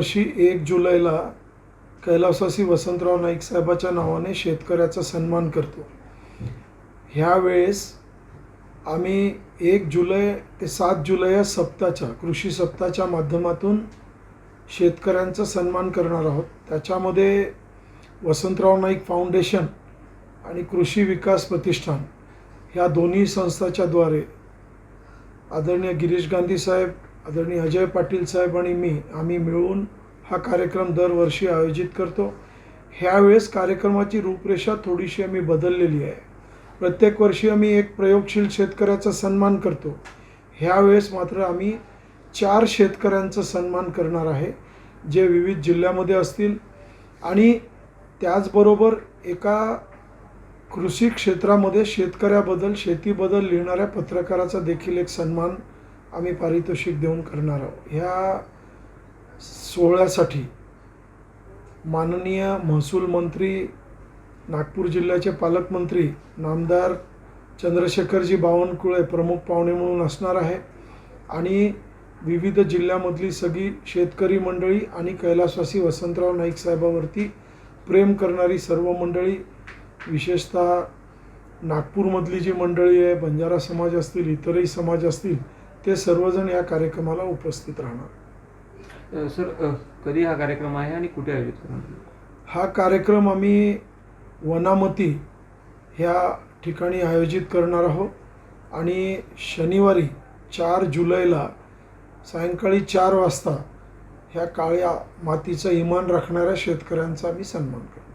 दरवर्षी 1 जुलैला कैलासवासी वसंतराव नाईक साहेबाच्या नावाने शेतकऱ्याचा सन्मान करतो। ह्यावेळेस आम्ही 1 जुलै ते 7 जुलै या सप्ताहाच्या कृषी सप्ताहाच्या माध्यमातून शेतकऱ्यांचा सन्मान करणार आहोत। त्याच्यामध्ये वसंतराव नाईक फाउंडेशन आणि कृषी विकास प्रतिष्ठान ह्या दोन्ही संस्थाच्या द्वारे आदरणीय गिरीश गांधी साहेब, आदरणीय अजय पाटील साहेब आणि आम्ही मिळून हा कार्यक्रम दरवर्षी आयोजित करतो। ह्यावेळेस कार्यक्रमाची रूपरेषा थोडीशी आम्ही बदललेली आहे। प्रत्येक वर्षी आम्ही एक प्रयोगशील शेतकऱ्याचा सन्मान करतो। ह्यावेळेस मात्र आम्ही 4 शेतकऱ्यांचा सन्मान करणार आहे, जे विविध जिल्ह्यामध्ये असतील आणि त्याचबरोबर एका कृषी क्षेत्रामध्ये शेतकऱ्याबद्दल शेतीबद्दल लिहिणाऱ्या पत्रकाराचा देखील एक सन्मान आम्ही पारितोषिक देऊन करणार आहोत। ह्या सोहळ्यासाठी माननीय महसूल मंत्री, नागपूर जिल्ह्याचे पालकमंत्री नामदार चंद्रशेखरजी बावनकुळे प्रमुख पाहुणे म्हणून असणार आहे आणि विविध जिल्ह्यामधली सगळी शेतकरी मंडळी आणि कैलासवासी वसंतराव नाईक साहेबावरती प्रेम करणारी सर्व मंडळी, विशेषतः नागपूरमधली जी मंडळी आहे, बंजारा समाज असतील, इतरही समाज असतील, ते सर्वजण या कार्यक्रमाला उपस्थित राहणार। सर, कधी हा कार्यक्रम आहे आणि कुठे आयोजित करणार? हा कार्यक्रम आम्ही वनामती ह्या ठिकाणी आयोजित करणार आहोत आणि शनिवारी 4 जुलैला सायंकाळी 4 वाजता ह्या काळ्या मातीचा इमान राखणाऱ्या शेतकऱ्यांचा आम्ही सन्मान करतो।